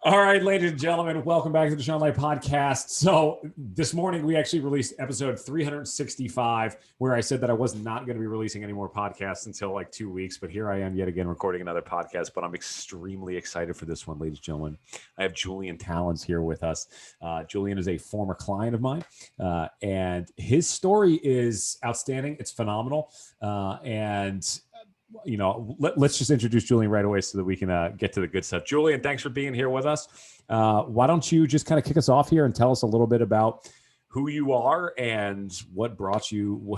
All right, ladies and gentlemen, welcome back to the Sean Light Podcast. So this morning we actually released episode 365, where I said that I was not going to be releasing any more podcasts until like 2 weeks, but here I am yet again recording another podcast. But I'm extremely excited for this one, ladies and gentlemen. I have Julian Talens here with us. Julian is a former client of mine, and his story is outstanding. It's phenomenal, and let's just introduce Julian right away so that we can get to the good stuff. Julian, thanks for being here with us. Why don't you just kind of kick us off here and tell us a little bit about who you are and what brought you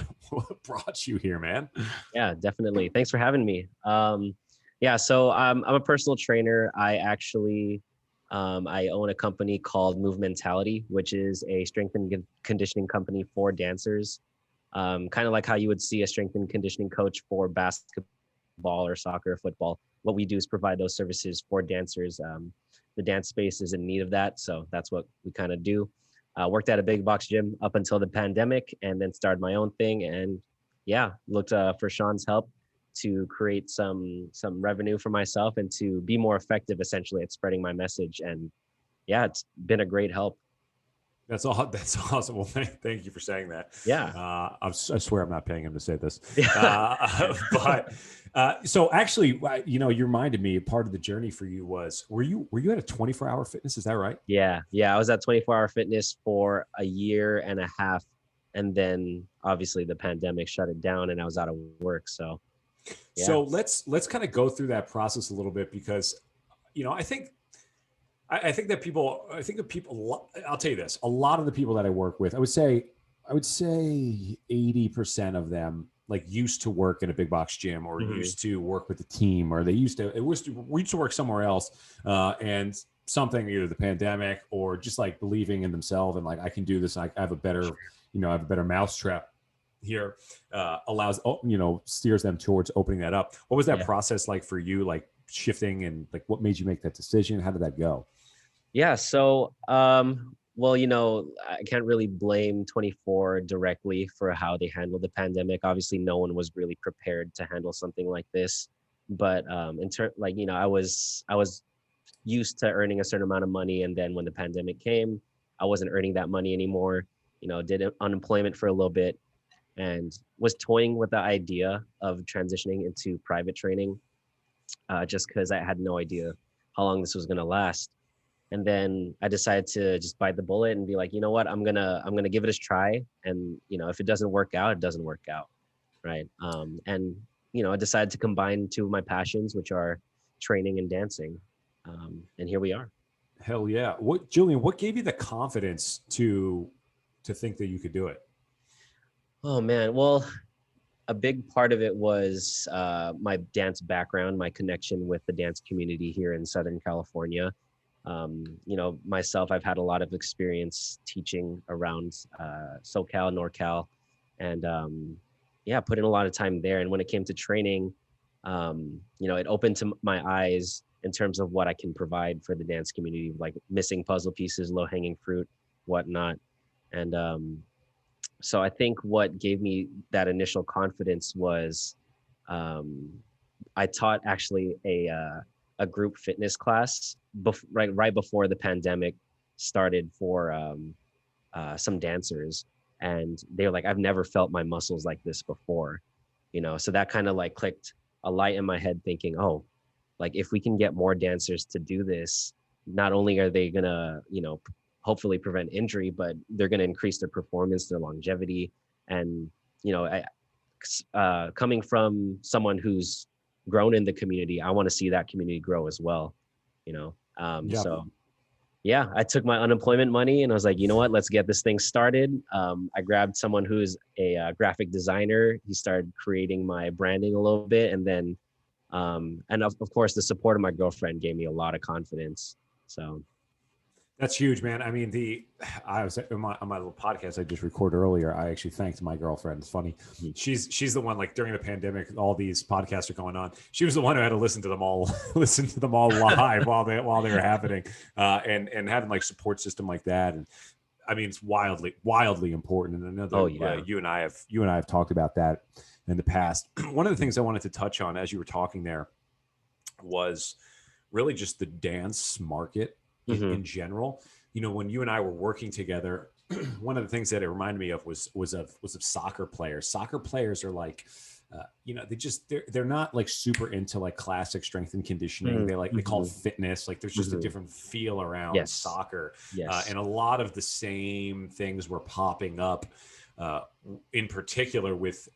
here, man? Yeah, definitely. Thanks for having me. So I'm a personal trainer. I actually I own a company called Move Mentality, which is a strength and conditioning company for dancers. Kind of like how you would see a strength and conditioning coach for basketball or soccer or football. What we do is provide those services for dancers. The dance space is in need of that, so that's what we kind of do. Worked at a big box gym up until the pandemic, and then started my own thing. And looked for Sean's help to create some revenue for myself and to be more effective, essentially, at spreading my message. And it's been a great help. That's awesome. Well, thank you for saying that. Yeah. I swear I'm not paying him to say this. So actually, you reminded me part of the journey for you was, were you at a 24-hour fitness? Is that right? Yeah. I was at 24-hour fitness for a year and a half. And then obviously the pandemic shut it down and I was out of work. So, yeah. So let's kind of go through that process a little bit because, I think that people, I'll tell you this, a lot of the people that I work with, I would say 80% of them used to work in a big box gym or used to work with the team, or we used to work somewhere else. And something, either the pandemic or just believing in themselves and I can do this. I have a better, mousetrap here, steers them towards opening that up. What was that process like for you? Shifting and what made you make that decision? How did that go? Yeah. So, I can't really blame 24 directly for how they handled the pandemic. Obviously, no one was really prepared to handle something like this. But I was used to earning a certain amount of money, and then when the pandemic came, I wasn't earning that money anymore. Did unemployment for a little bit, and was toying with the idea of transitioning into private training, just because I had no idea how long this was going to last. And then I decided to just bite the bullet and be like, you know what, I'm gonna give it a try. And if it doesn't work out, it doesn't work out, right? I decided to combine two of my passions, which are training and dancing. And here we are. Hell yeah! Julian? What gave you the confidence to think that you could do it? Oh man, well, a big part of it was my dance background, my connection with the dance community here in Southern California. Myself, I've had a lot of experience teaching around SoCal, NorCal, and put in a lot of time there. And when it came to training, it opened to my eyes in terms of what I can provide for the dance community, like missing puzzle pieces, low-hanging fruit, whatnot. And so I think what gave me that initial confidence was I taught actually a group fitness class right before the pandemic started for some dancers, and they were like, I've never felt my muscles like this before, so that kind of clicked a light in my head, thinking, oh, if we can get more dancers to do this, not only are they gonna hopefully prevent injury, but they're gonna increase their performance, their longevity. And coming from someone who's grown in the community, I want to see that community grow as well, So I took my unemployment money and I was like, you know what, let's get this thing started. I grabbed someone who's a graphic designer. He started creating my branding a little bit, and then and of course the support of my girlfriend gave me a lot of confidence. So that's huge, man. I mean, I was on my little podcast I just recorded earlier. I actually thanked my girlfriend. It's funny. She's the one, during the pandemic, all these podcasts are going on. She was the one who had to listen to them all live while they were happening, and having support system like that. And I mean, it's wildly important. And I know that you and I have talked about that in the past. One of the things I wanted to touch on as you were talking there was really just the dance market in general. You know, when you and I were working together, one of the things that it reminded me of was of soccer players. Soccer players are like, you know, they're not like super into like classic strength and conditioning. They call it fitness. Like there's just a different feel around soccer, and a lot of the same things were popping up, in particular with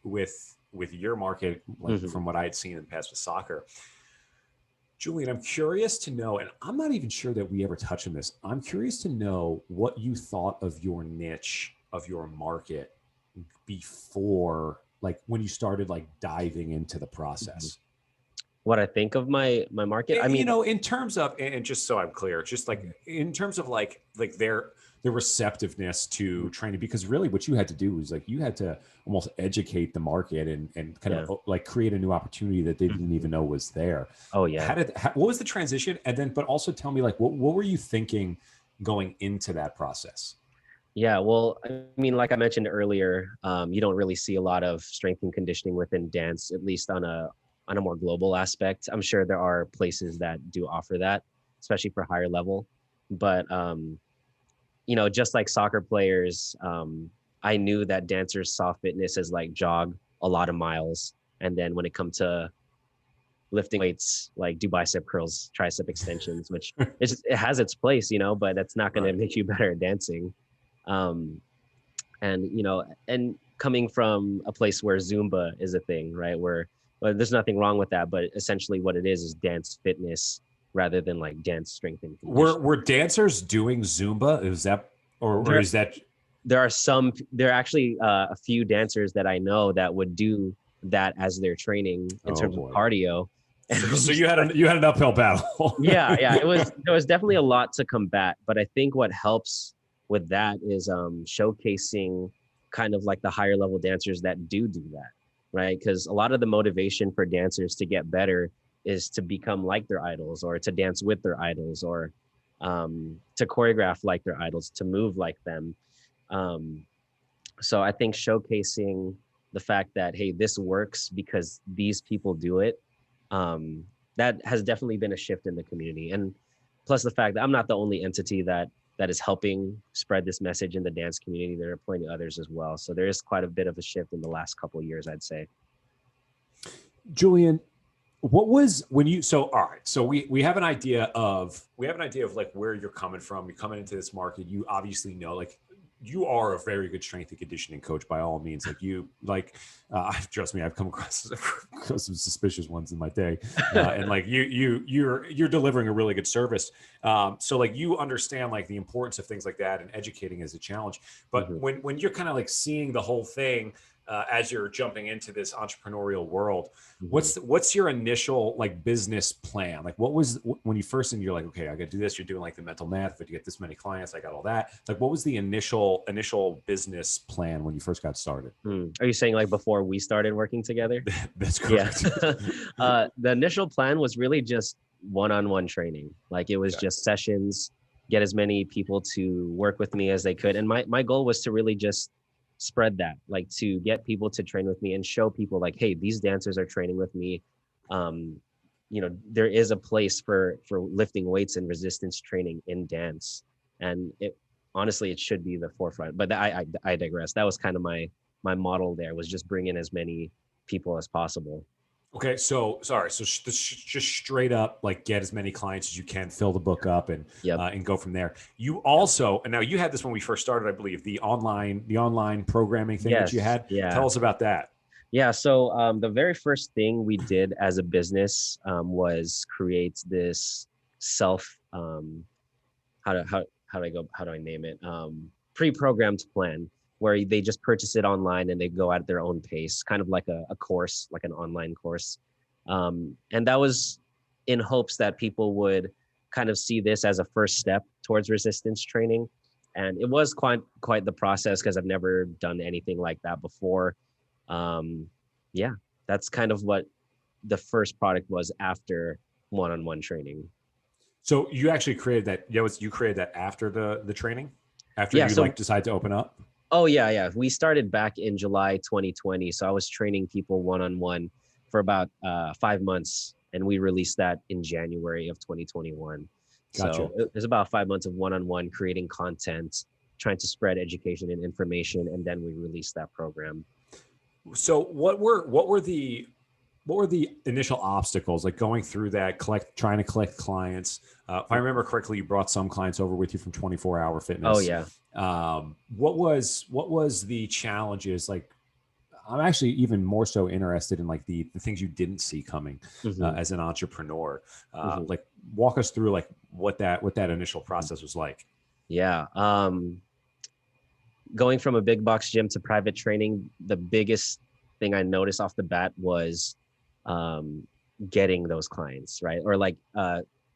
your market, like from what I had seen in the past with soccer. Julian, I'm curious to know, and I'm not even sure that we ever touch on this. I'm curious to know what you thought of your niche, of your market, before, like when you started like diving into the process. What I think of my market, I mean, you know, in terms of, and just so I'm clear, just like in terms of like their receptiveness to training, because really what you had to do was like you had to almost educate the market and kind of like create a new opportunity that they didn't even know was there. Oh yeah. What was the transition? And then, but also tell me, like, what were you thinking going into that process? Yeah, well, I mean, like I mentioned earlier, you don't really see a lot of strength and conditioning within dance, at least on a more global aspect. I'm sure there are places that do offer that, especially for higher level. But you know, just like soccer players, I knew that dancers saw fitness as like jog a lot of miles, and then when it comes to lifting weights, like do bicep curls, tricep extensions, which it has its place, you know, but that's not going to make you better at dancing. And you know, and coming from a place where Zumba is a thing, right? Where well, there's nothing wrong with that, but essentially what it is dance fitness rather than like dance strength and conditioning. Were dancers doing Zumba? Is that or is that? There are actually a few dancers that I know that would do that as their training in terms of cardio. So you had an uphill battle. yeah, there was definitely a lot to combat, but I think what helps with that is showcasing kind of like the higher level dancers that do that, right? Because a lot of the motivation for dancers to get better is to become like their idols, or to dance with their idols, or to choreograph like their idols, to move like them. So I think showcasing the fact that, hey, this works because these people do it, that has definitely been a shift in the community. And plus the fact that I'm not the only entity that is helping spread this message in the dance community. There are plenty of others as well. So there is quite a bit of a shift in the last couple of years, I'd say. Julian, what was when you, so, all right. So we have an idea of like where you're coming from. You're coming into this market. You obviously know, like, you are a very good strength and conditioning coach by all means. Like you, like, trust me, I've come across some suspicious ones in my day, and like you're delivering a really good service. So like you understand like the importance of things like that, and educating is a challenge. But when you're kind of like seeing the whole thing, as you're jumping into this entrepreneurial world, what's your initial like business plan? Like, what was when you first, and you're like, okay, I got to do this. You're doing like the mental math, but you get this many clients, I got all that. Like, what was the initial business plan when you first got started? Are you saying like before we started working together? That's correct. Yeah. The initial plan was really just one-on-one training. Like it was just sessions, get as many people to work with me as they could. And my goal was to really just spread that, like to get people to train with me and show people like, hey, these dancers are training with me. You know, there is a place for lifting weights and resistance training in dance. And it honestly, it should be the forefront, but I digress. That was kind of my model there, was just bring in as many people as possible. Okay, so sorry. So just straight up, like, get as many clients as you can, fill the book up, and go from there. You also, and now you had this when we first started, I believe, the online programming thing that you had. Yeah. Tell us about that. Yeah. So the very first thing we did as a business was create this self how do I name it, pre-programmed plan, where they just purchase it online and they go at their own pace, kind of like a course, like an online course. And that was in hopes that people would kind of see this as a first step towards resistance training. And it was quite the process, because I've never done anything like that before. Yeah, that's kind of what the first product was after one-on-one training. So you actually created that. You created that after the training, after you like decide to open up. Oh, yeah. We started back in July 2020. So I was training people one-on-one for about 5 months, and we released that in January of 2021. Gotcha. So it was about 5 months of one-on-one creating content, trying to spread education and information, and then we released that program. So what were the initial obstacles like going through that trying to collect clients? If I remember correctly, you brought some clients over with you from 24 Hour Oh Fitness. yeah. What was the challenges like? I'm actually even more so interested in like the things you didn't see coming Mhm. as an entrepreneur. Mhm. Like walk us through like what that initial process was like. Yeah. Going from a big box gym to private training, the biggest thing I noticed off the bat was um, getting those clients, right? Or like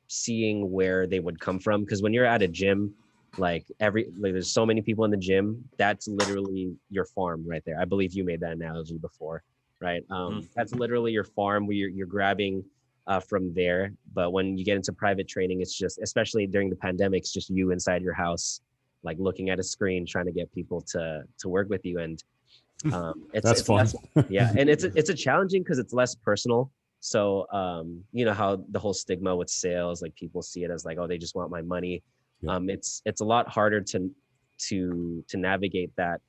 seeing where they would come from. Because when you're at a gym, there's so many people in the gym, that's literally your farm right there. I believe you made that analogy before, right? That's literally your farm where you're grabbing from there. But when you get into private training, it's just, especially during the pandemic, it's just you inside your house, like looking at a screen, trying to get people to work with you. And That's it's fun. less, yeah, and it's a challenging because it's less personal. So you know how the whole stigma with sales, like people see it as like, oh, they just want my money. Yep. It's a lot harder to navigate that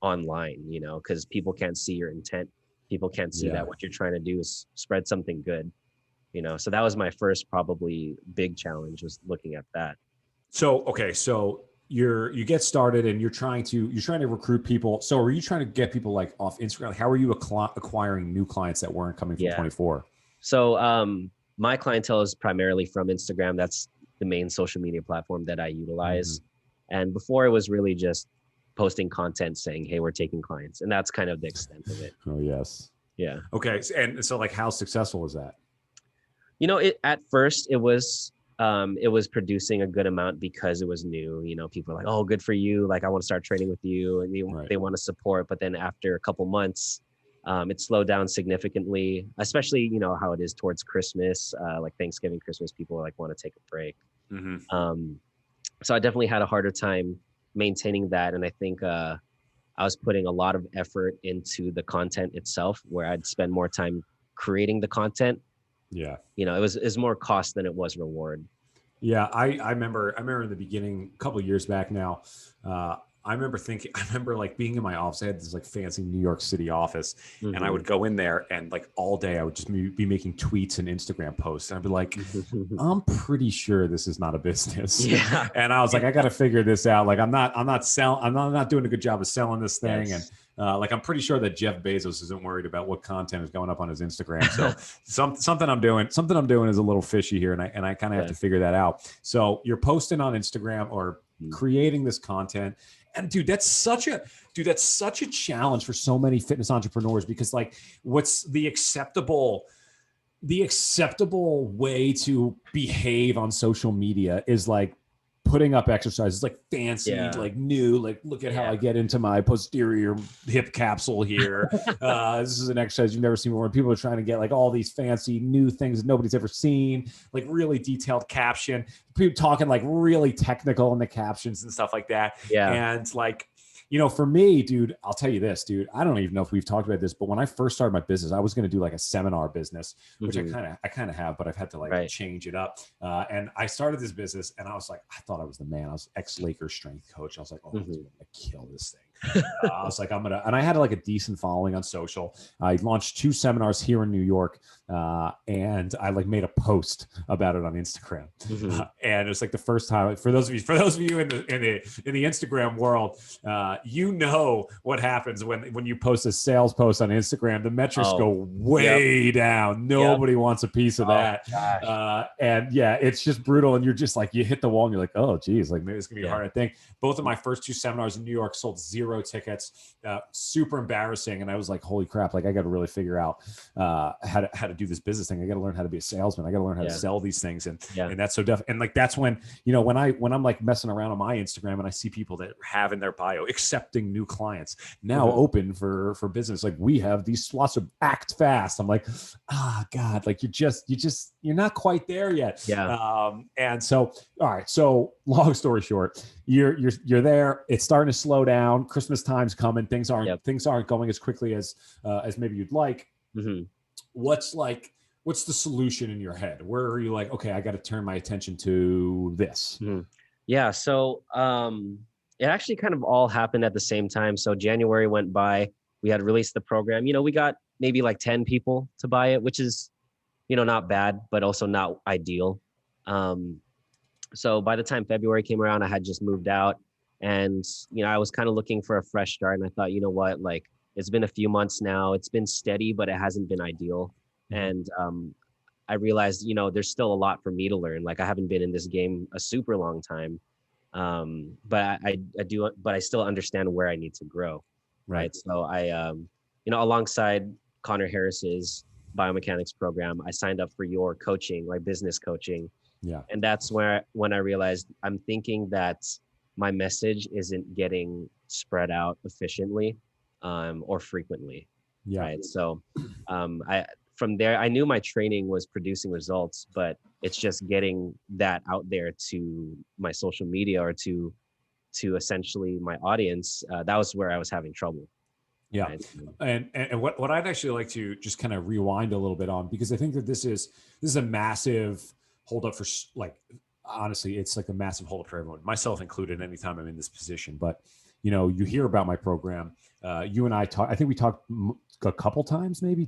online, you know, because people can't see your intent. People can't see Yeah. that what you're trying to do is spread something good, you know. So that was my first probably big challenge, was looking at that. So okay, so you get started and you're trying to recruit people. So are you trying to get people like off Instagram? Like, how are you acquiring new clients that weren't coming from Yeah. 24? So my clientele is primarily from Instagram. That's the main social media platform that I utilize. And before, it was really just posting content saying, hey, we're taking clients. And that's kind of the extent of it. Oh yes. Yeah. Okay. And so like how successful is that? You know, at first it was producing a good amount because it was new. You know, people are like, oh, good for you. Like, I want to start training with you. And Right. they want to support. But then after a couple months, it slowed down significantly, especially, you know, how it is towards Christmas, like Thanksgiving, Christmas, people like want to take a break. So I definitely had a harder time maintaining that. And I think I was putting a lot of effort into the content itself, where I'd spend more time creating the content. Yeah. You know, it was more cost than it was reward. Yeah, I remember in the beginning, a couple of years back now, I remember like being in my office. I had this like fancy New York City office, and I would go in there and like all day I would just be making tweets and Instagram posts. And I'd be like, I'm pretty sure this is not a business. Yeah. And I was like, I got to figure this out. Like I'm not doing a good job of selling this thing. Yes. And like I'm pretty sure that Jeff Bezos isn't worried about what content is going up on his Instagram. So something I'm doing is a little fishy here, and I kind of have to figure that out. So you're posting on Instagram or creating this content. And dude, that's such a challenge for so many fitness entrepreneurs, because like what's the acceptable way to behave on social media is like putting up exercises like fancy, like new, like look at how I get into my posterior hip capsule here. This is an exercise you've never seen before. People are trying to get like all these fancy new things that nobody's ever seen, like really detailed caption, people talking like really technical in the captions and stuff like that. Yeah. And like, you know, for me, dude, I'll tell you this, dude, I don't even know if we've talked about this, but when I first started my business, I was going to do like a seminar business, which I kind of have, but I've had to like change it up. And I started this business and I was like, I thought I was the man. I was ex-Lakers strength coach. I was like, oh, I'm going to kill this thing. I was like, and I had like a decent following on social. I launched 2 seminars here in New York, and I like made a post about it on Instagram. And it was like the first time for those of you in the Instagram world, you know what happens when you post a sales post on Instagram. The metrics go way down. Nobody wants a piece of that. And yeah, it's just brutal. And you're just like, you hit the wall and you're like, oh geez, like maybe it's gonna be hard. I think both of my first 2 seminars in New York sold 0 tickets. Super embarrassing. And I was like, holy crap, like I got to really figure out how to do this business thing. I got to learn how to be a salesman. I got to learn how to sell these things. And that's so definitely. And like, that's when, you know, when I'm like messing around on my Instagram and I see people that have in their bio accepting new clients now open for business. Like we have these slots of act fast. I'm like, God, like you're not quite there yet. And so, all right. So long story short, you're there. It's starting to slow down. Christmas time's coming. Things aren't going as quickly as maybe you'd like. What's like what's the solution in your head? Where are you like, okay, I got to turn my attention to this? Mhm. Yeah. So it actually kind of all happened at the same time. So January went by. We had released the program. We got maybe like 10 people to buy it, which is, not bad, but also not ideal. Um, so by the time February came around, I had just moved out, and I was kind of looking for a fresh start. And I thought, you know what, like it's been a few months now. It's been steady, but it hasn't been ideal. Mhm. And I realized, there's still a lot for me to learn. Like I haven't been in this game a super long time, but I do, but I still understand where I need to grow, Right. right? So alongside Connor Harris's biomechanics program, I signed up for your coaching, like business coaching, Yeah. and that's when I realized I'm thinking that my message isn't getting spread out efficiently, or frequently, Yeah. right? So I from there I knew my training was producing results, but it's just getting that out there to my social media or to essentially my audience. That was where I was having trouble, Yeah. right? And what I'd actually like to just kind of rewind a little bit on, because I think that this is a massive holdup for like, honestly, it's like a massive holdup for everyone, myself included, anytime I'm in this position. But you hear about my program. You and I talked, I think we talked a couple times, maybe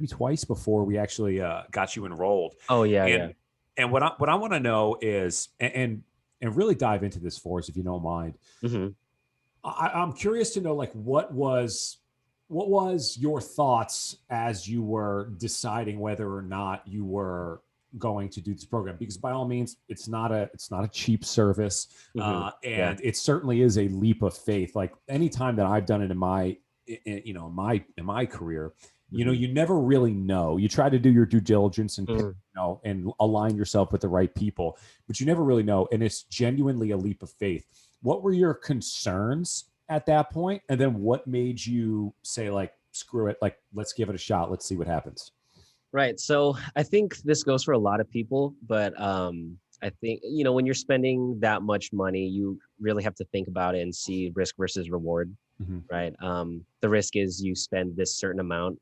twice before we actually got you enrolled. Oh yeah, yeah. And what I want to know is, and really dive into this for us, if you don't mind. Hmm. I'm curious to know, like, what was your thoughts as you were deciding whether or not you were going to do this program? Because by all means, it's not a cheap service, Hmm. Yeah. and it certainly is a leap of faith. Like anytime that I've done it in my career, Hmm. you never really know. You try to do your due diligence and Hmm. and align yourself with the right people, but you never really know. And it's genuinely a leap of faith. What were your concerns at that point? And then what made you say, like, screw it, like, let's give it a shot. Let's see what happens. Right. So I think this goes for a lot of people, but I think, when you're spending that much money, you really have to think about it and see risk versus reward, Mm-hmm. right? The risk is you spend this certain amount,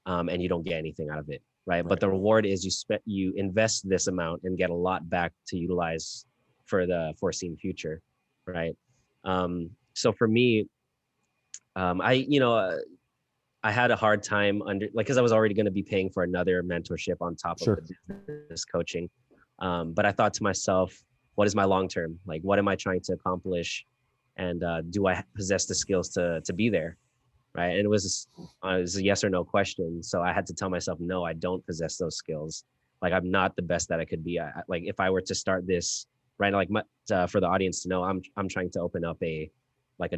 and you don't get anything out of it, right? But Right. the reward is you invest this amount and get a lot back to utilize for the foreseen future, right? So for me, I had a hard time because I was already going to be paying for another mentorship on top of Sure. the business coaching. But I thought to myself, what is my long term? Like, what am I trying to accomplish? And do I possess the skills to be there? Right. And it was a yes or no question. So I had to tell myself, no, I don't possess those skills. Like, I'm not the best that I could be. Like, if I were to start this right, like for the audience to know, I'm trying to open up a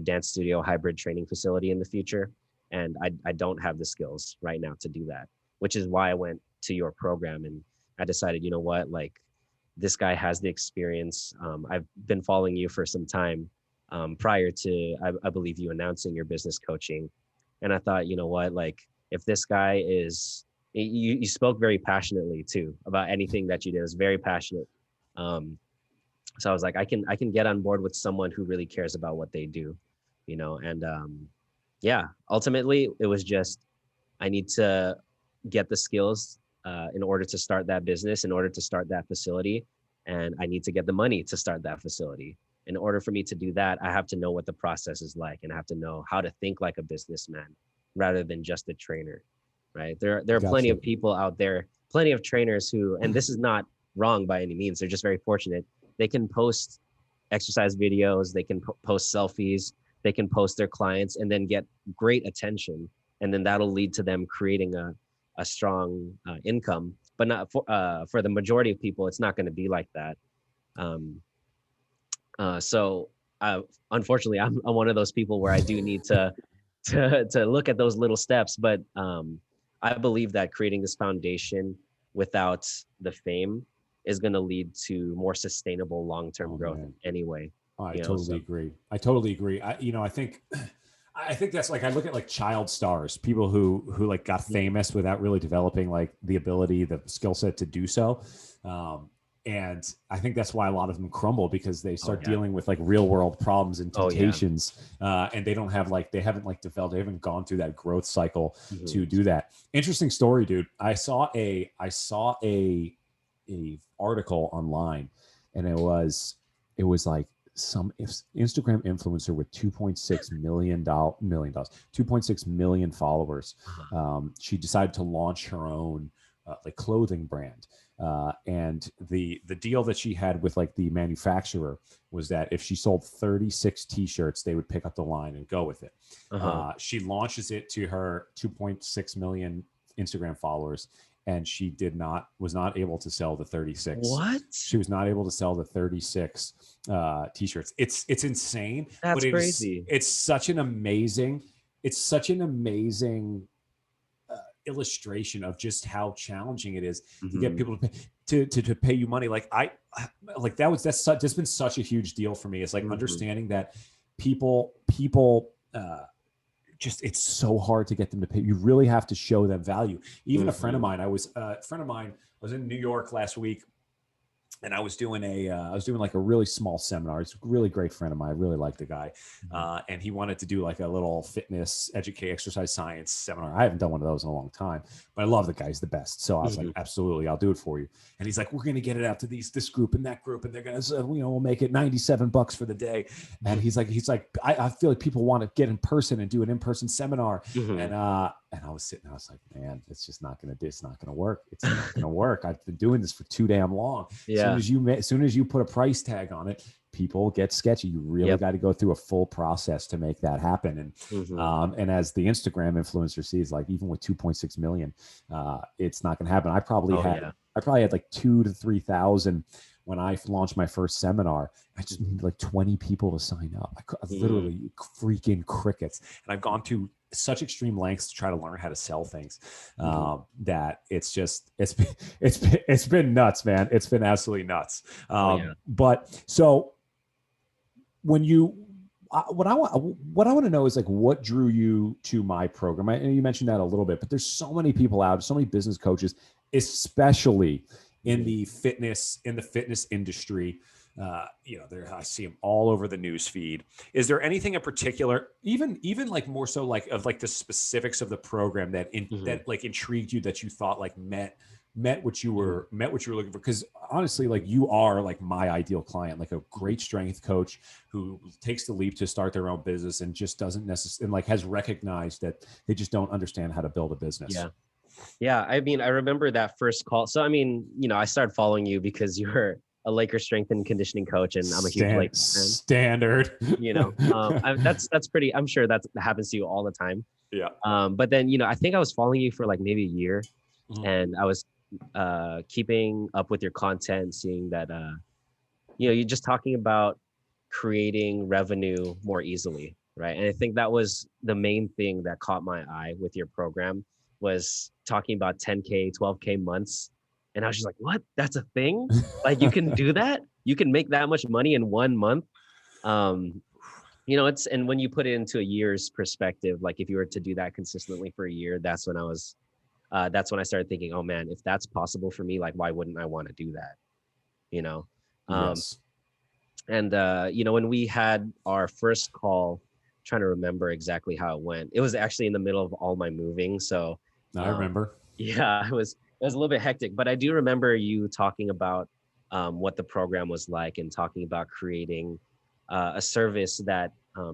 dance studio hybrid training facility in the future. And I don't have the skills right now to do that, which is why I went to your program. And I decided, you know what, like this guy has the experience. I've been following you for some time, prior to, I believe, you announcing your business coaching. And I thought, you know what, like if this guy you spoke very passionately too about anything that you did. It was very passionate. So I was like, I can get on board with someone who really cares about what they do, and yeah, ultimately it was just, I need to get the skills in order to start that business, in order to start that facility, and I need to get the money to start that facility. In order for me to do that, I have to know what the process is like, and I have to know how to think like a businessman rather than just a trainer, right? There are plenty Gotcha. of people out there, plenty of trainers who, and this is not wrong by any means, they're just very fortunate. They can post exercise videos, they can post selfies, they can post their clients and then get great attention, and then that'll lead to them creating a strong income. But not for the majority of people, it's not going to be like that. um, so unfortunately, I'm one of those people where I do need to look at those little steps. But I believe that creating this foundation without the fame is going to lead to more sustainable long-term Oh growth man. anyway. I So totally agree. I totally agree. I think that's like, I look at like child stars, people who like got famous without really developing like the ability, the skill set to do so. Um, and I think that's why a lot of them crumble, because they start yeah. dealing with like real world problems and Oh, yeah. temptations, and they don't have like, they haven't like developed, they haven't gone through that growth cycle to do that. Interesting story, dude. I saw a article online, and it was like some Instagram influencer with $2.6 million, 2.6 million followers. She decided to launch her own like clothing brand. And the deal that she had with like the manufacturer was that if she sold 36 t-shirts, they would pick up the line and go with it. She launches it to her 2.6 million Instagram followers, and she was not able to sell the 36. What? She was not able to sell the 36 t-shirts. It's insane. That's but crazy. It's such an amazing illustration of just how challenging it is to get people to pay you money. Like that's been such a huge deal for me. It's like understanding that people just, it's so hard to get them to pay. You really have to show them value. Even a friend of mine, I was in New York last week, and I was doing like a really small seminar. It's a really great friend of mine. I really like the guy. And he wanted to do like a little fitness, exercise science seminar. I haven't done one of those in a long time, but I love the guy. He's the best. So I was like, absolutely, I'll do it for you. And he's like, we're going to get it out to this group and that group, and they're going to, we'll make it $97 for the day. And he's like, I feel like people want to get in person and do an in-person seminar. And I was sitting, I was like, man, it's just not going to work. It's not going to work. I've been doing this for too damn long. Yeah. As soon as you put a price tag on it, people get sketchy. You really got to go through a full process to make that happen. And as the Instagram influencer sees, like even with 2.6 million, it's not going to happen. I probably had like 2,000 to 3,000 when I launched my first seminar. I just needed like 20 people to sign up. I literally freaking crickets. And I've gone to such extreme lengths to try to learn how to sell things that it's been nuts, man. It's been absolutely nuts. But so when what I want to know is like, what drew you to my program? And you mentioned that a little bit, but there's so many people out, so many business coaches, especially in the fitness industry. I see them all over the news feed. Is there anything in particular, even like more so like of like the specifics of the program that that like intrigued you, that you thought like met what you were looking for? Because honestly, like you are like my ideal client, like a great strength coach who takes the leap to start their own business and just doesn't necessarily, and like has recognized that they just don't understand how to build a business. Yeah. I mean, I remember that first call. So, I mean, I started following you because you're a Lakers strength and conditioning coach, and I'm a huge Lakers fan. Standard. That's pretty, I'm sure that happens to you all the time. Yeah. But then, I think I was following you for like maybe a year, and I was keeping up with your content, seeing that, you're just talking about creating revenue more easily. Right. And I think that was the main thing that caught my eye with your program, was talking about 10K, 12K months. And I was just like, what? That's a thing? Like, you can do that? You can make that much money in 1 month? And when you put it into a year's perspective, like if you were to do that consistently for a year, that's when I started thinking, oh man, if that's possible for me, like, why wouldn't I want to do that? Yes. And, when we had our first call, trying to remember exactly how it went. It was actually in the middle of all my moving. So I remember. Yeah, it was a little bit hectic, but I do remember you talking about what the program was like, and talking about creating a service that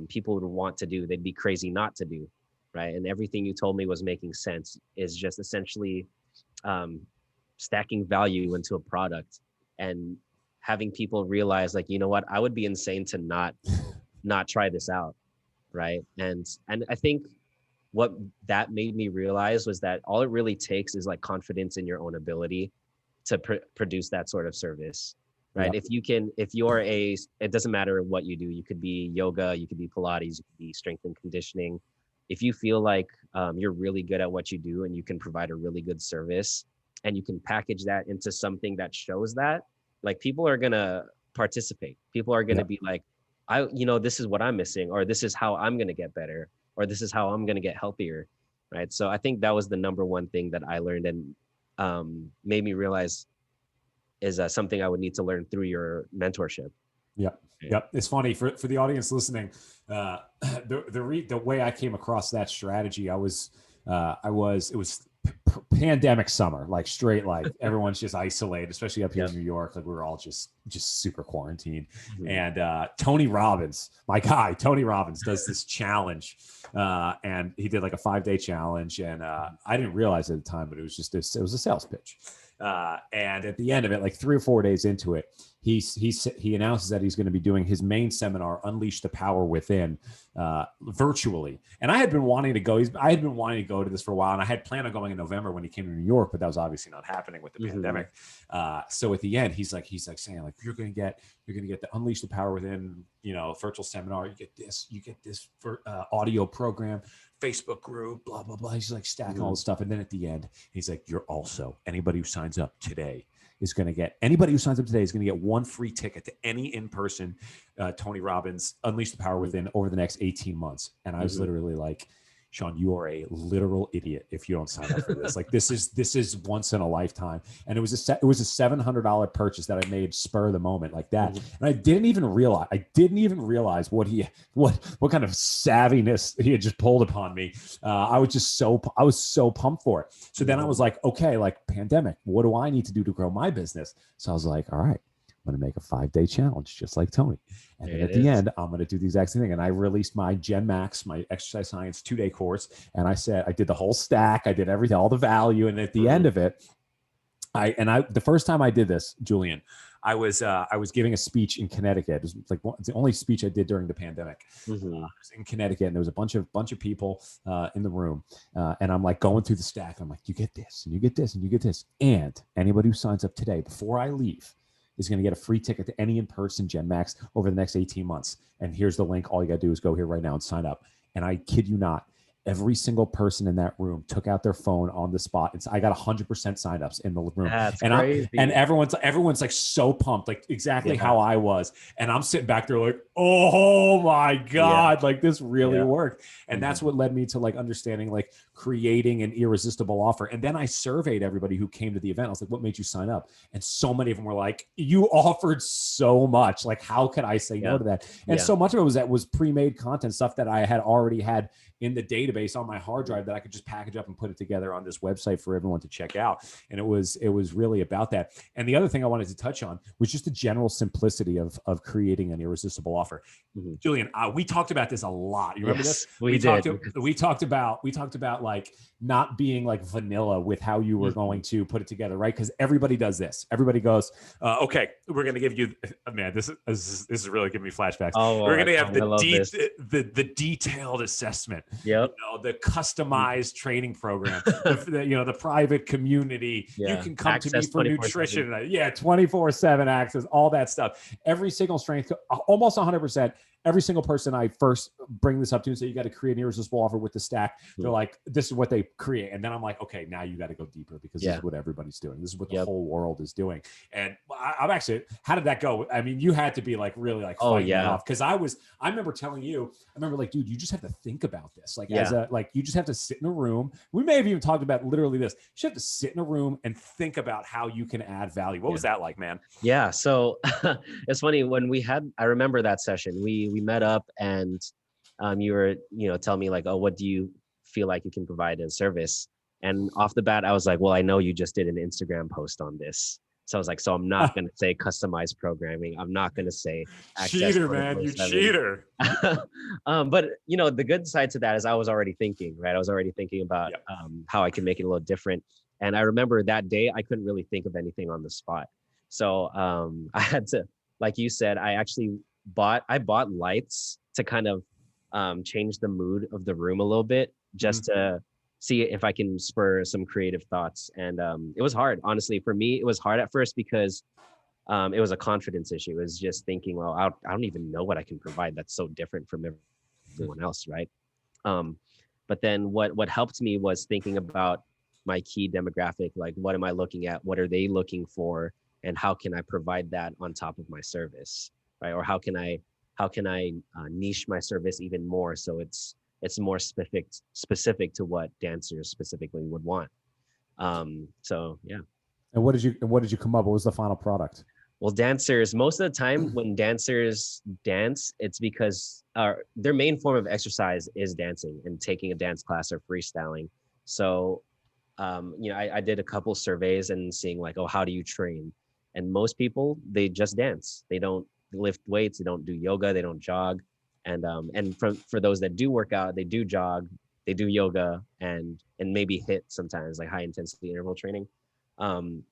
people would want to do. They'd be crazy not to do, right? And everything you told me was making sense. Is just essentially stacking value into a product and having people realize, like, you know what, I would be insane to not try this out, right? And I think what that made me realize was that all it really takes is like confidence in your own ability to produce that sort of service, right? If it doesn't matter what you do. You could be yoga, you could be Pilates, you could be strength and conditioning. If you feel like you're really good at what you do, and you can provide a really good service, and you can package that into something that shows that, like, people are going to participate. People are going to be like, this is what I'm missing, or this is how I'm going to get better, or this is how I'm going to get healthier, right? So I think that was the number one thing that I learned, and made me realize is something I would need to learn through your mentorship. Yep. Yep. It's funny for the audience listening. The way I came across that strategy, it was pandemic summer, like straight, like everyone's just isolated, especially up here in New York. Like we were all just super quarantined. And Tony Robbins, my guy, Tony Robbins does this challenge. And he did like a 5-day challenge. And I didn't realize at the time, but it was just this, it was a sales pitch. And at the end of it, like 3 or 4 days into it, he announces that he's going to be doing his main seminar, Unleash the Power Within, virtually. And I had been wanting to go. I had been wanting to go to this for a while, and I had planned on going in November when he came to New York, but that was obviously not happening with the pandemic. So at the end, he's like saying like, you're going to get the Unleash the Power Within, virtual seminar. You get this for audio program, Facebook group, blah blah blah. He's like stacking all this stuff, and then at the end, he's like, you're also, anybody who signs up today is going to get one free ticket to any in-person Tony Robbins Unleash the Power Within over the next 18 months. And I was literally like, Sean, you are a literal idiot if you don't sign up for this. Like this is once in a lifetime. And it was a $700 purchase that I made spur of the moment like that. And I didn't even realize what kind of savviness he had just pulled upon me. I was so pumped for it. So then I was like, okay, like pandemic, what do I need to do to grow my business? So I was like, all right, I'm going to make a 5-day challenge just like Tony. And then at the end, I'm going to do the exact same thing. And I released my Gen Max, my exercise science 2-day course. And I said, I did the whole stack. I did everything, all the value. And at the end of it, the first time I did this, Julian, I was giving a speech in Connecticut. It was like the only speech I did during the pandemic. I was in Connecticut, and there was a bunch of people in the room, and I'm like going through the stack. I'm like, you get this, and you get this, and you get this, and anybody who signs up today before I leave is going to get a free ticket to any in-person Gen Max over the next 18 months. And here's the link. All you got to do is go here right now and sign up. And I kid you not, every single person in that room took out their phone on the spot. I got 100% signups in the room. That's crazy. And everyone's like so pumped, like exactly how I was. And I'm sitting back there like, oh my God, like this really worked. And that's what led me to like understanding, like creating an irresistible offer. And then I surveyed everybody who came to the event. I was like, what made you sign up? And so many of them were like, you offered so much. Like, how could I say no to that? And so much of it was pre-made content, stuff that I had already had in the database on my hard drive that I could just package up and put it together on this website for everyone to check out. And it was really about that. And the other thing I wanted to touch on was just the general simplicity of creating an irresistible offer. Julian, we talked about this a lot. You remember this? We talked about like not being like vanilla with how you were going to put it together, right? Because everybody does this. Everybody goes, okay, we're going to give you, man, this is really giving me flashbacks. We're going to have the detailed assessment. The customized training program, the private community. You can come to me for nutrition. 24/7 access, all that stuff. Every single strength, almost 100%. Every single person I first bring this up to and say, you got to create an irresistible offer with the stack. They're like, this is what they create. And then I'm like, okay, now you got to go deeper because this is what everybody's doing. This is what the whole world is doing. And I'm actually, how did that go? I mean, you had to be like, really like fighting it off. Cause I remember telling you, like, dude, you just have to think about this. Like you just have to sit in a room. We may have even talked about literally this. You just have to sit in a room and think about how you can add value. What was that like, man? Yeah. So it's funny when I remember that session, we met up and you were, telling me like, oh, what do you feel like you can provide in service? And off the bat, I was like, well, I know you just did an Instagram post on this. So I was like, so I'm not going to say customized programming. I'm not going to say cheater, man, you cheater. But the good side to that is I was already thinking, right? I was already thinking about how I can make it a little different. And I remember that day, I couldn't really think of anything on the spot. So I had to, like you said, I bought lights to kind of change the mood of the room a little bit, just to see if I can spur some creative thoughts. And it was hard, honestly. For me, it was hard at first because it was a confidence issue. It was just thinking, well, I don't even know what I can provide that's so different from everyone else, right? But then what helped me was thinking about my key demographic, like what am I looking at? What are they looking for? And how can I provide that on top of my service, right? Or how can I niche my service even more so it's more specific to what dancers specifically would want. So yeah. And what did you come up? What was the final product? Well, dancers, most of the time when dancers dance, it's because their main form of exercise is dancing and taking a dance class or freestyling. So, I did a couple surveys and seeing like, oh, how do you train? And most people, they just dance. They don't lift weights. They don't do yoga. They don't jog. And for those that do work out, they do jog, they do yoga, and maybe hit sometimes like high intensity interval training. Um,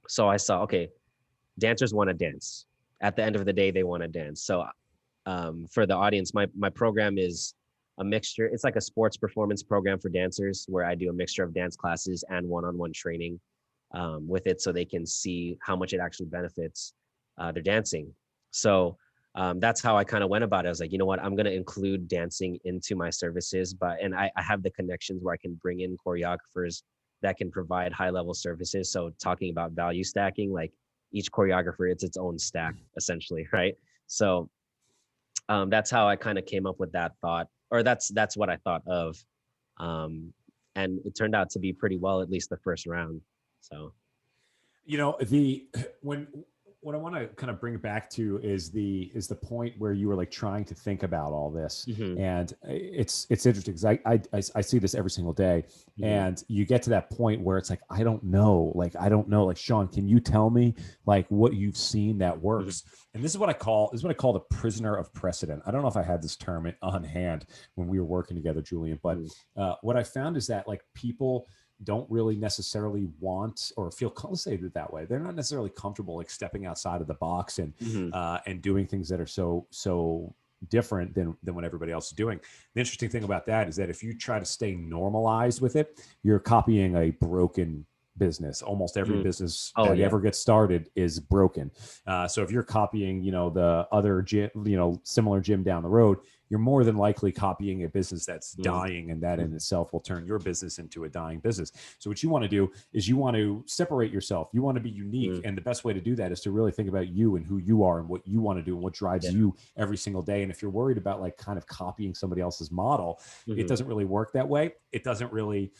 so I saw, okay, dancers want to dance. At the end of the day, they want to dance. So for the audience, my program is a mixture. It's like a sports performance program for dancers where I do a mixture of dance classes and one-on-one training with it so they can see how much it actually benefits their dancing. So that's how I kind of went about it. I was like, you know what, I'm going to include dancing into my services, and I have the connections where I can bring in choreographers that can provide high level services. So talking about value stacking, like each choreographer, it's its own stack essentially, right? So that's how I kind of came up with that thought, or that's what I thought of, and it turned out to be pretty well, at least the first round. So The when what I want to kind of bring it back to is the point where you were like trying to think about all this, mm-hmm, and it's interesting because I see this every single day, mm-hmm, and you get to that point where it's like I don't know, like Sean, can you tell me like what you've seen that mm-hmm, works? And this is what I call the prisoner of precedent. I don't know if I had this term on hand when we were working together, Julian, but mm-hmm. what I found is that like people don't really necessarily want or feel, let's say it that way, they're not necessarily comfortable like stepping outside of the box Mm-hmm. and doing things that are so different than what everybody else is doing. The interesting thing about that is that if you try to stay normalized with it, you're copying a broken business. Almost every Mm-hmm. business Oh that yeah. ever gets started is broken. So if you're copying, the other gym, similar gym down the road, you're more than likely copying a business that's dying, and that in itself will turn your business into a dying business. So what you want to do is you want to separate yourself. You want to be unique, Mm-hmm. and the best way to do that is to really think about you and who you are and what you want to do and what drives Yeah. you every single day. And if you're worried about like kind of copying somebody else's model, Mm-hmm. it doesn't really work that way. It doesn't really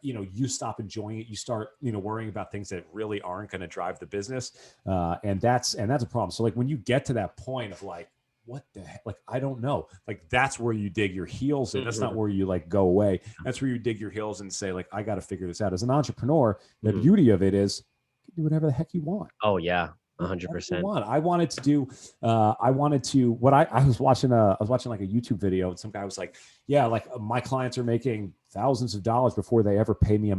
you stop enjoying it. You start, worrying about things that really aren't going to drive the business. And that's a problem. So like when you get to that point of like, what the heck? Like, I don't know. Like, that's where you dig your heels in. That's not where you like go away. That's where you dig your heels and say, like, I got to figure this out. As an entrepreneur, the beauty of it is you can do whatever the heck you want. Oh yeah. Whatever you 100%. want. I wanted to what I was watching like a YouTube video, and some guy was like, yeah, like my clients are making thousands of dollars before they ever pay me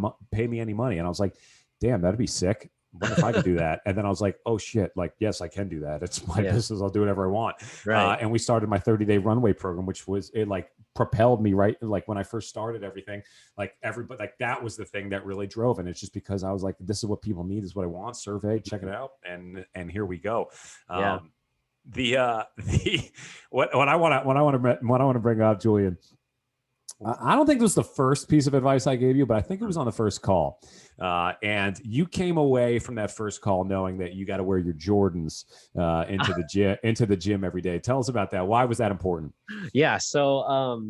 any money. And I was like, damn, that'd be sick. What if I could do that? And then I was like, oh shit, like, yes, I can do that. It's my business. I'll do whatever I want. Right. And we started my 30-day runway program, which was, it like propelled me, right? Like when I first started everything, like everybody, like that was the thing that really drove. And it's just because I was like, this is what people need, is what I want. Survey, check it out. And here we go. Yeah. What I want to bring up, Julian, I don't think it was the first piece of advice I gave you, but I think it was on the first call. And you came away from that first call knowing that you got to wear your Jordans into the gym every day. Tell us about that. Why was that important? Yeah. So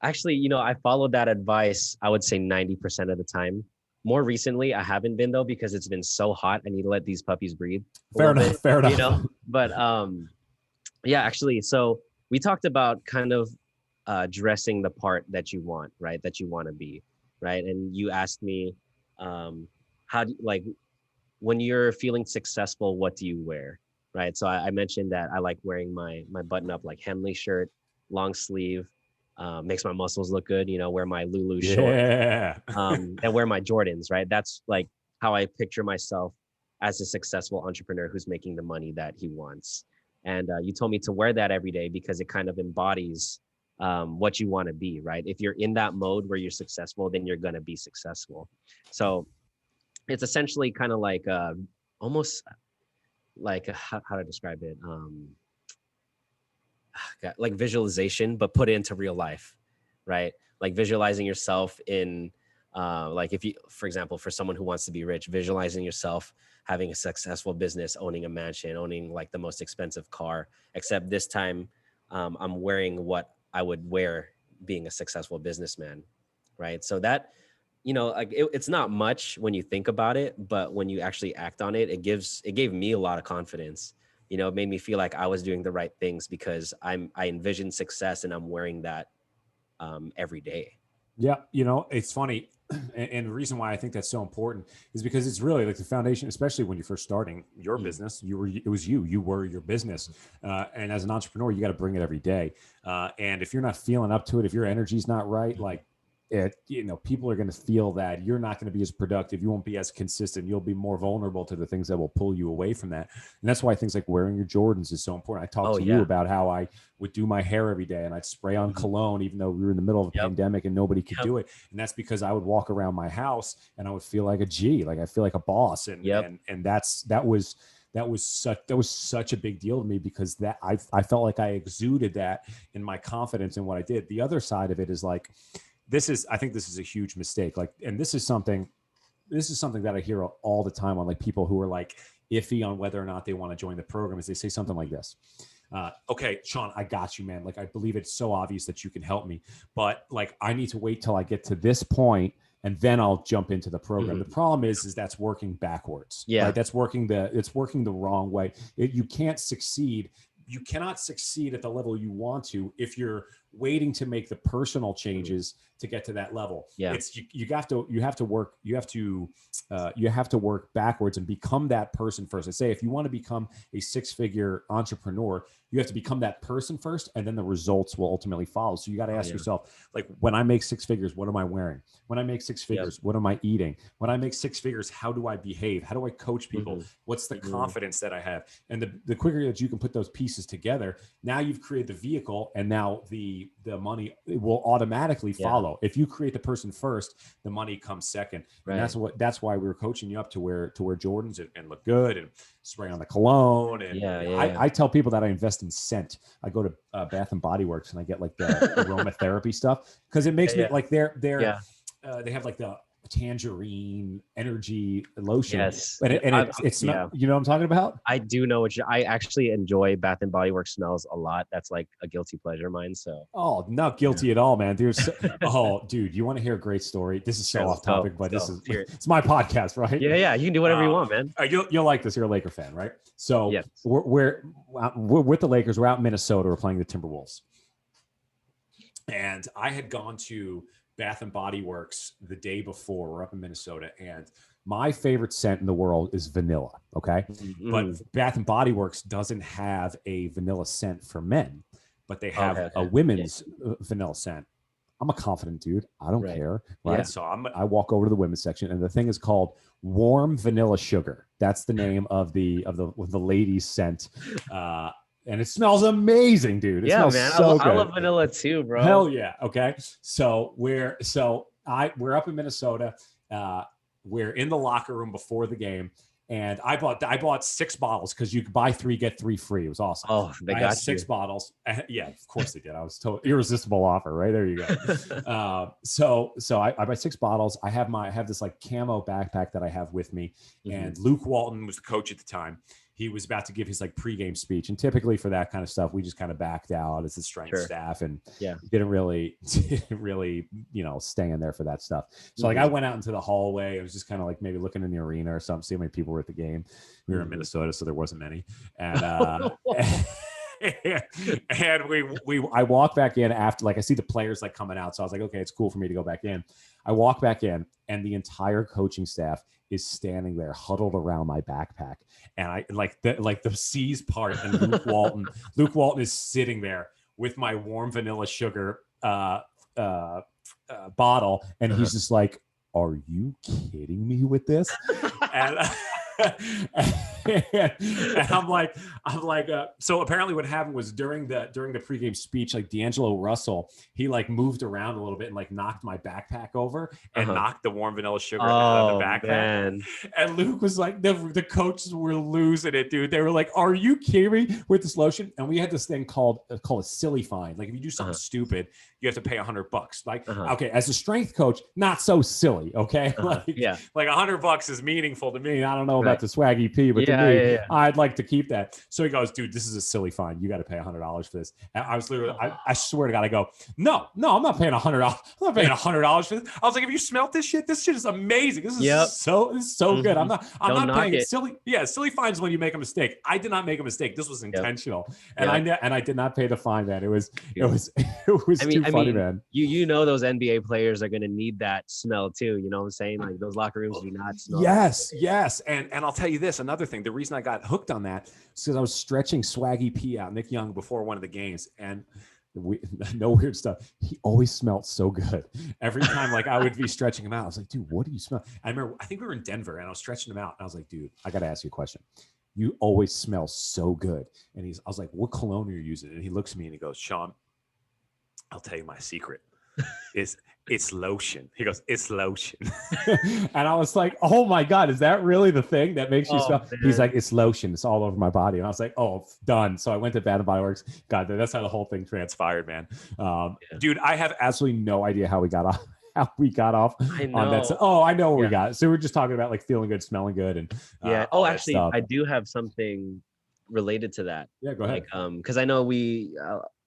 actually, I followed that advice, I would say 90% of the time. More recently, I haven't been though, because it's been so hot. I need to let these puppies breathe. Fair enough. But yeah, actually, so we talked about kind of dressing the part that you want, right? That you want to be, right? And you asked me, how do like when you're feeling successful, what do you wear, right? So I mentioned that I like wearing my button up like Henley shirt, long sleeve, makes my muscles look good. Wear my Lulu shorts, and wear my Jordans, right? That's like how I picture myself as a successful entrepreneur who's making the money that he wants. And you told me to wear that every day because it kind of embodies what you want to be, right? If you're in that mode where you're successful, then you're going to be successful. So it's essentially kind of like almost like how to describe it, like visualization, but put it into real life, right? Like visualizing yourself in like if you, for example, for someone who wants to be rich, visualizing yourself having a successful business, owning a mansion, owning like the most expensive car, except this time I'm wearing what I would wear being a successful businessman, right? So that like it's not much when you think about it, but when you actually act on it, it gave me a lot of confidence. It made me feel like I was doing the right things because I envisioned success and I'm wearing that every day. Yeah, it's funny. And the reason why I think that's so important is because it's really like the foundation, especially when you're first starting your business. You were your business. And as an entrepreneur, you got to bring it every day. And if you're not feeling up to it, if your energy's not right, like people are going to feel that you're not going to be as productive. You won't be as consistent. You'll be more vulnerable to the things that will pull you away from that. And that's why things like wearing your Jordans is so important. I talked to you about how I would do my hair every day and I'd spray on cologne, even though we were in the middle of a pandemic and nobody could do it. And that's because I would walk around my house and I would feel like a G, like I feel like a boss. And that was such a big deal to me because that I felt like I exuded that in my confidence in what I did. The other side of it is like, I think this is a huge mistake. Like, and this is something that I hear all the time on like people who are like iffy on whether or not they want to join the program is they say something like this. Okay, Sean, I got you, man. Like, I believe it's so obvious that you can help me, but like, I need to wait till I get to this point and then I'll jump into the program. The problem is that's working backwards. Yeah. Right? It's working the wrong way. You can't succeed. You cannot succeed at the level you want to if you're waiting to make the personal changes to get to that level. Yeah. You have to work backwards and become that person first. I say, if you want to become a 6-figure entrepreneur, you have to become that person first, and then the results will ultimately follow. So you got to ask yourself, like, when I make 6 figures, what am I wearing? When I make 6 figures, what am I eating? When I make 6 figures, how do I behave? How do I coach people? What's the confidence that I have? And the quicker that you can put those pieces together, now you've created the vehicle, and now the money will automatically follow. If you create the person first, the money comes second. Right. And that's why we were coaching you up to wear Jordans and look good and spray on the cologne. And I tell people that I invest in scent. I go to Bath and Body Works and I get like the aromatherapy stuff because it makes me like they have like the tangerine energy lotion. Yes. And it smells, you know what I'm talking about? I do know I actually enjoy Bath and Body Works smells a lot. That's like a guilty pleasure of mine. So. Oh, not guilty at all, man. Dude, dude, you want to hear a great story? This is so off topic, but it's my podcast, right? Yeah. You can do whatever you want, man. You'll like this. You're a Laker fan, right? So we're with the Lakers. We're out in Minnesota. We're playing the Timberwolves. And I had gone to Bath and Body Works the day before. We're up in Minnesota, and my favorite scent in the world is vanilla. Okay. But Bath and Body Works doesn't have a vanilla scent for men, but they have a women's vanilla scent. I'm a confident dude. I don't care. Right. Yeah. So I walk over to the women's section, and the thing is called Warm Vanilla Sugar. That's the name of the ladies scent. And it smells amazing, dude. It smells so good. I love vanilla too, bro. Hell yeah. Okay. So we're up in Minnesota. We're in the locker room before the game, and I bought 6 bottles because you could buy 3 get 3 free. It was awesome. Oh, they got 6 bottles. Yeah, of course they did. I was told irresistible offer. Right there, you go. So I buy 6 bottles. I have this like camo backpack that I have with me, and Luke Walton was the coach at the time. He was about to give his like pregame speech, and typically for that kind of stuff, we just kind of backed out as the strength staff, and didn't really, stay in there for that stuff. So like I went out into the hallway. I was just kind of like maybe looking in the arena or something, see how many people were at the game. We were in Minnesota, so there wasn't many, and and I walk back in after, like I see the players like coming out, so I was like, okay, it's cool for me to go back in. I walk back in, and the entire coaching staff is standing there huddled around my backpack, and I like the C's part, and Luke Walton is sitting there with my warm vanilla sugar bottle, and he's just like, are you kidding me with this? And and I'm like, so apparently what happened was during the pregame speech, like D'Angelo Russell, he like moved around a little bit and like knocked my backpack over and knocked the warm vanilla sugar out of the backpack. Man. And Luke was like, the coaches were losing it, dude. They were like, are you kidding me with this lotion? And we had this thing called a silly fine. Like if you do something stupid, you have to pay $100. Like, okay, as a strength coach, not so silly. Okay. Like $100 is meaningful to me. I don't know about the swaggy P, but to Yeah, me, yeah, yeah. I'd like to keep that. So he goes, dude, this is a silly fine. You got to pay $100 for this. And I was literally, I swear to God, I go, no, I'm not paying $100. I'm not paying $100 for this. I was like, have you smelt this shit? This shit is amazing. This is so good. I'm Don't not paying knock it. Silly. Yeah, silly fines when you make a mistake. I did not make a mistake. This was intentional, and I did not pay the fine, man. It was too funny, man. You know those NBA players are gonna need that smell too. You know what I'm saying? Like those locker rooms do not smell. Yes. And I'll tell you this, another thing. The reason I got hooked on that is because I was stretching Swaggy P out, Nick Young, before one of the games, and no weird stuff. He always smelled so good. Every time, like I would be stretching him out, I was like, dude, what do you smell? I remember, I think we were in Denver, and I was stretching him out, and I was like, dude, I got to ask you a question. You always smell so good. And I was like, what cologne are you using? And he looks at me and he goes, Sean, I'll tell you my secret. It's lotion. He goes, it's lotion. And I was like, oh my God, is that really the thing that makes you smell? Man. He's like, it's lotion. It's all over my body. And I was like, oh, done. So I went to Bath & Body Works. God, that's how the whole thing transpired, man. Dude, I have absolutely no idea how we got off. On that. Oh, I know where we got. So we're just talking about like feeling good, smelling good, and actually, I do have something related to that. Yeah, go ahead. Like, because I know we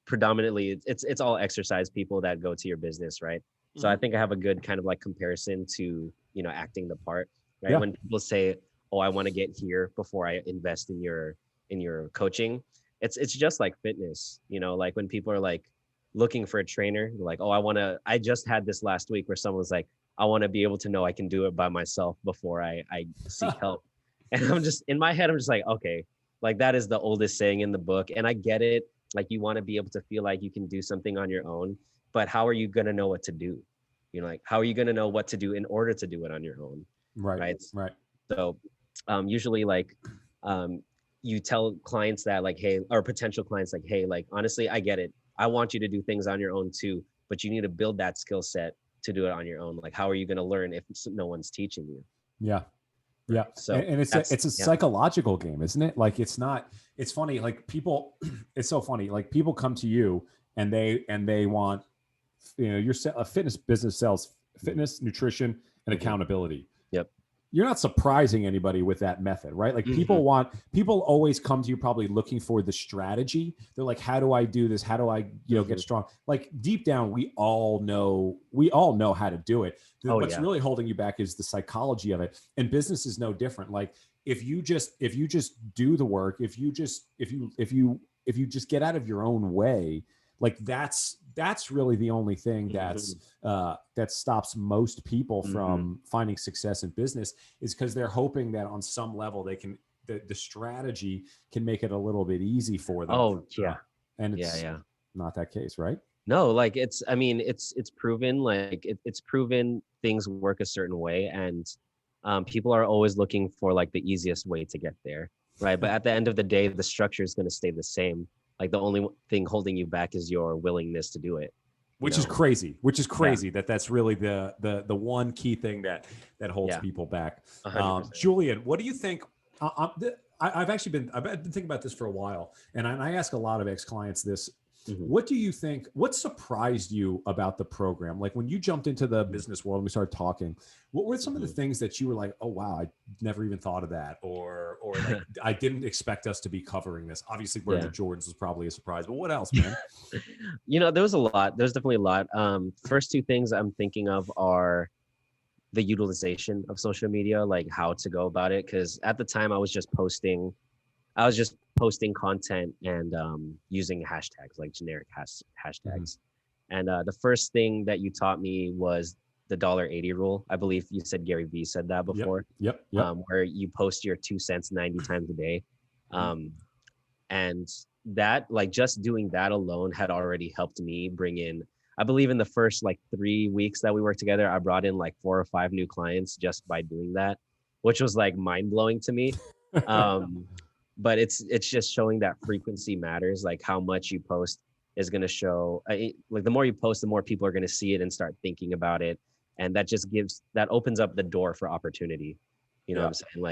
predominantly it's all exercise people that go to your business, right? Mm-hmm. So I think I have a good kind of like comparison to acting the part, right? Yeah. When people say, "Oh, I want to get here before I invest in your coaching," it's just like fitness, like when people are like looking for a trainer, like, oh, I just had this last week where someone was like, I want to be able to know I can do it by myself before I seek help. And I'm just in my head, I'm just like, okay, like that is the oldest saying in the book. And I get it. Like you want to be able to feel like you can do something on your own, but how are you going to know what to do? Like, how are you going to know what to do in order to do it on your own? Right. So usually like, you tell clients that like, hey, or potential clients like, hey, like, honestly, I get it. I want you to do things on your own too, but you need to build that skill set to do it on your own. Like, how are you going to learn if no one's teaching you? Yeah. Yeah. So, and it's a psychological game, isn't it? Like, it's funny. Like people, it's so funny. Like people come to you and they want, a fitness business sells fitness, nutrition, and accountability. Yep. You're not surprising anybody with that method, right? Like people always come to you probably looking for the strategy. They're like, how do I do this? How do I, get strong? Like deep down, we all know how to do it. What's really holding you back is the psychology of it. And business is no different. Like if you just do the work, if you just get out of your own way, like that's really the only thing that stops most people from finding success in business, is because they're hoping that on some level they can the strategy can make it a little bit easy for them. Oh yeah. And it's not that case, right? No, like it's proven, like it's proven things work a certain way, and people are always looking for like the easiest way to get there, right? But at the end of the day, the structure is going to stay the same. Like the only thing holding you back is your willingness to do it. Which is crazy. That's really the one key thing that holds people back. Julian, what do you think? I've been thinking about this for a while, and I ask a lot of ex-clients this. What do you think? What surprised you about the program? Like when you jumped into the business world and we started talking, what were some of the things that you were like, oh wow, I never even thought of that, or like I didn't expect us to be covering this. Obviously, wearing the Jordans was probably a surprise, but what else, man? There was a lot. There's definitely a lot. First two things I'm thinking of are the utilization of social media, like how to go about it. Because at the time, I was just posting content and using hashtags, like generic hashtags. And the first thing that you taught me was the $1.80 rule. I believe you said Gary Vee said that before. Yep. Where you post your 2 cents 90 times a day. And that, like, just doing that alone had already helped me bring in, I believe in the first like 3 weeks that we worked together, I brought in like 4 or 5 new clients just by doing that, which was like mind blowing to me. But it's just showing that frequency matters. Like how much you post is going to show, like the more you post, the more people are going to see it and start thinking about it. And that just opens up the door for opportunity. What I'm saying?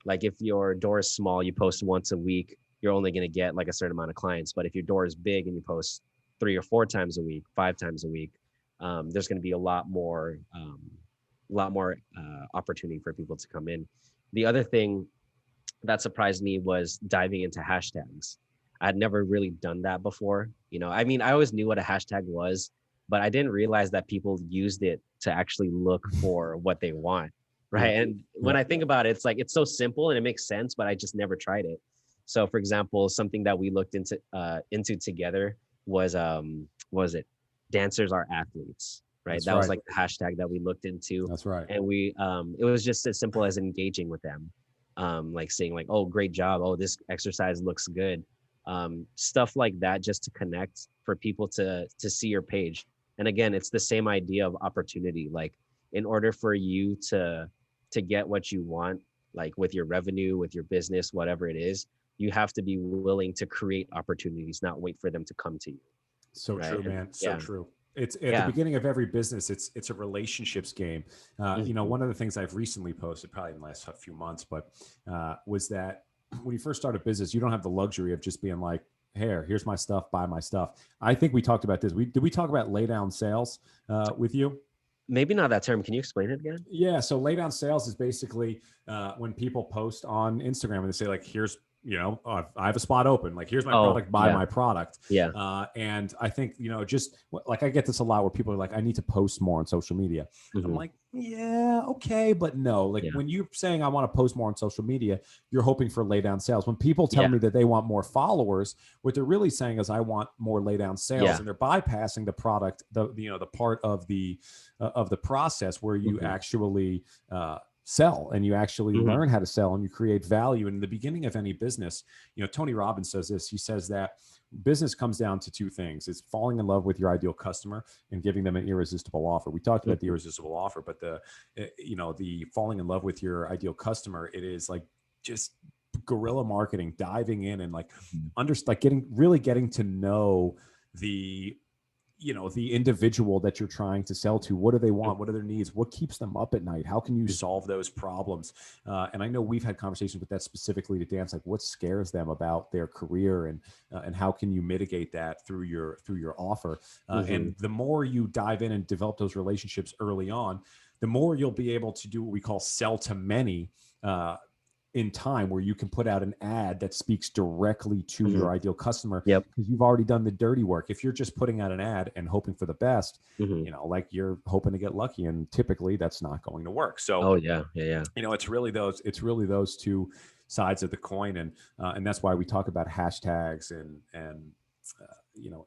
Like if your door is small, you post once a week, you're only going to get like a certain amount of clients. But if your door is big and you post 3 or 4 times a week, 5 times a week, there's going to be a lot more opportunity for people to come in. The other thing that surprised me was diving into hashtags. I'd never really done that before. I mean, I always knew what a hashtag was, but I didn't realize that people used it to actually look for what they want. Right. Yeah. And when I think about it, it's like, it's so simple and it makes sense, but I just never tried it. So for example, something that we looked into together was it dancers are athletes, right? That's That was right. like the hashtag that we looked into. That's right. And it was just as simple as engaging with them. Like saying like, oh, great job. Oh, this exercise looks good. Stuff like that, just to connect, for people to see your page. And again, it's the same idea of opportunity. Like, in order for you to get what you want, like with your revenue, with your business, whatever it is, you have to be willing to create opportunities, not wait for them to come to you. So Right. true, man. So Yeah. true. It's at the Yeah. beginning of every business. It's a relationships game. Mhm. One of the things I've recently posted, probably in the last few months, but was that when you first start a business, you don't have the luxury of just being like, here's my stuff, buy my stuff. I think we talked about this. Did we talk about lay down sales with you? Maybe not that term. Can you explain it again? Yeah. So lay down sales is basically when people post on Instagram and they say like, here's, I have a spot open. Like, here's my product, buy my product. Yeah. And I think, just like I get this a lot where people are like, I need to post more on social media. Mm-hmm. I'm like, yeah, okay. But no, like when you're saying I want to post more on social media, you're hoping for lay down sales. When people tell me that they want more followers, what they're really saying is I want more lay down sales, and they're bypassing the product, the part of the process where you actually, sell, and you actually learn how to sell, and you create value. And in the beginning of any business, Tony Robbins says this. He says that business comes down to two things. It's falling in love with your ideal customer and giving them an irresistible offer. We talked about the irresistible offer, but the falling in love with your ideal customer, it is like just guerrilla marketing, diving in and like getting to know the individual that you're trying to sell to. What do they want? What are their needs? What keeps them up at night? How can you solve those problems? And I know we've had conversations with that specifically to dance, like what scares them about their career, and how can you mitigate that through your offer? And the more you dive in and develop those relationships early on, the more you'll be able to do what we call sell to many, in time, where you can put out an ad that speaks directly to your ideal customer, because you've already done the dirty work. If you're just putting out an ad and hoping for the best, like you're hoping to get lucky, and typically that's not going to work. So, it's really those two sides of the coin, and that's why we talk about hashtags and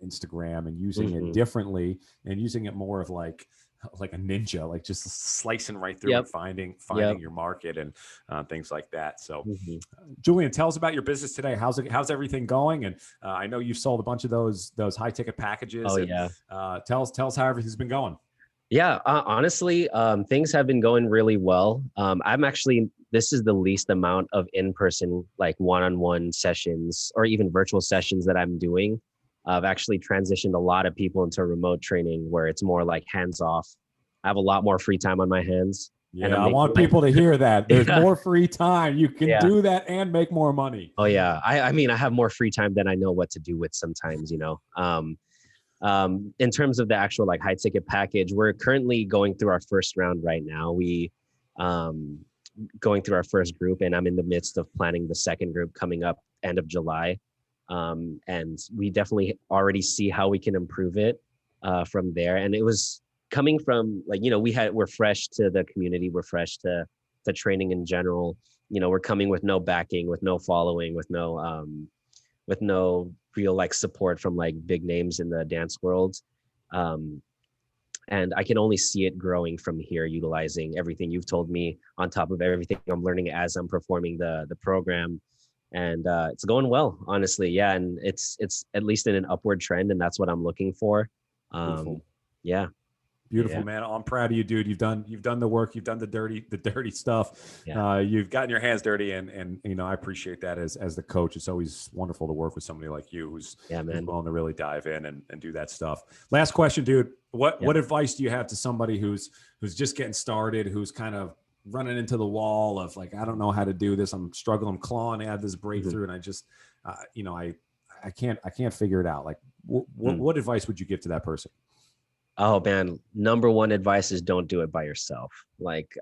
Instagram, and using it differently, and using it more of like a ninja, like just slicing right through and finding your market and things like that. So Julian, tell us about your business today. How's everything going? And I know you've sold a bunch of those high ticket packages. Tell us how everything's been going. Yeah, honestly, things have been going really well. This is the least amount of in-person, like one-on-one sessions or even virtual sessions that I'm doing. I've actually transitioned a lot of people into remote training where it's more like hands off. I have a lot more free time on my hands. Yeah, I want people to hear that. There's more free time. You can do that and make more money. Oh yeah. I mean, I have more free time than I know what to do with sometimes, in terms of the actual like high ticket package, we're currently going through our first round right now. We going through our first group, and I'm in the midst of planning the second group coming up end of July. And we definitely already see how we can improve it from there. And it was coming from like, we're fresh to the community. We're fresh to training in general. We're coming with no backing, with no following, with no real like support from like big names in the dance world. And I can only see it growing from here, utilizing everything you've told me on top of everything I'm learning as I'm performing the program. And it's going well, honestly. Yeah. And it's at least in an upward trend, and that's what I'm looking for. Beautiful, man. I'm proud of you, dude. You've done the work. You've done the dirty stuff. You've gotten your hands dirty, and I appreciate that as the coach. It's always wonderful to work with somebody like you who's willing to really dive in and do that stuff. Last question, dude. What advice do you have to somebody who's just getting started, who's kind of running into the wall of like, I don't know how to do this. I'm struggling, I'm clawing at this breakthrough, and I just, I can't figure it out. Like, what advice would you give to that person? Oh man, number one advice is don't do it by yourself. Like,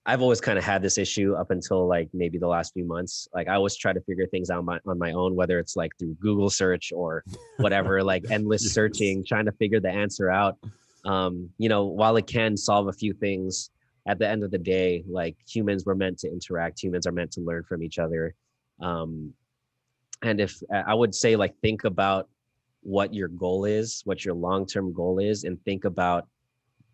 I've always kind of had this issue up until like maybe the last few months. Like I always try to figure things out on my own, whether it's like through Google search or whatever, like endless Yes. searching, trying to figure the answer out. You know, while it can solve a few things, at the end of the day, like humans were meant to interact, humans are meant to learn from each other. Um, and if I would say like think about what your goal is, what your long-term goal is, and think about,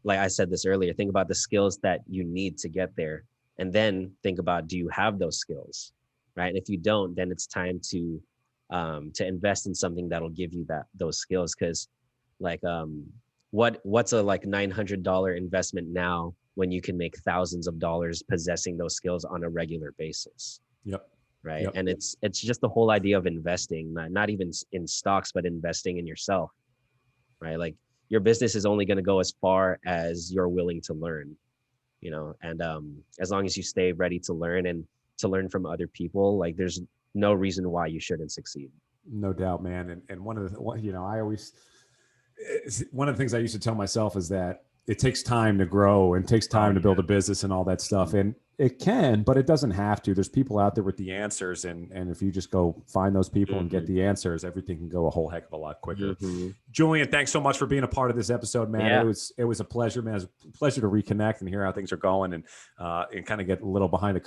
like I said this earlier, think about the skills that you need to get there. And then think about, do you have those skills? Right. And if you don't, then it's time to invest in something that'll give you those skills. Cause like what's a like $900 investment now when you can make thousands of dollars possessing those skills on a regular basis? Yep. Right. Yep. And it's just the whole idea of investing, not even in stocks, but investing in yourself. Right. Like your business is only going to go as far as you're willing to learn, you know, and as long as you stay ready to learn and to learn from other people, like there's no reason why you shouldn't succeed. No doubt, man. And one of the, you know, one of the things I used to tell myself is that it takes time to grow and takes time to build a business and all that stuff. And it can, but it doesn't have to. There's people out there with the answers. And if you just go find those people and get the answers, everything can go a whole heck of a lot quicker. Julian, thanks so much for being a part of this episode, man. Yeah. It was a pleasure, man. It was a pleasure to reconnect and hear how things are going and kind of get a little behind the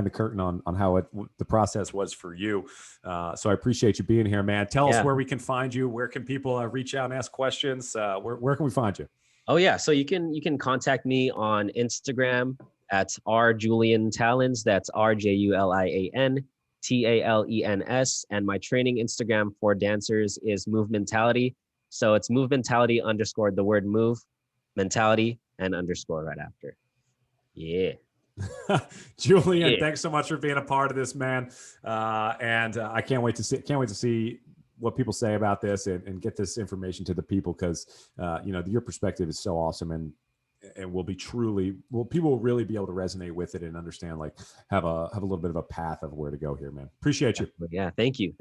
curtain on how the process was for you. So I appreciate you being here, man. Tell us where we can find you. Where can people reach out and ask questions? Where can we find you? Oh yeah. So you can contact me on Instagram at Julian Talens. That's RJulian TALENS. And my training Instagram for dancers is Movementality. So it's Movementality _ the word move, mentality, and _ right after. Yeah. Julian, thanks so much for being a part of this, man. And I can't wait to see what people say about this and get this information to the people, because you know, your perspective is so awesome, and people will really be able to resonate with it and understand, like have a little bit of a path of where to go here, man. Appreciate you. Yeah. Thank you.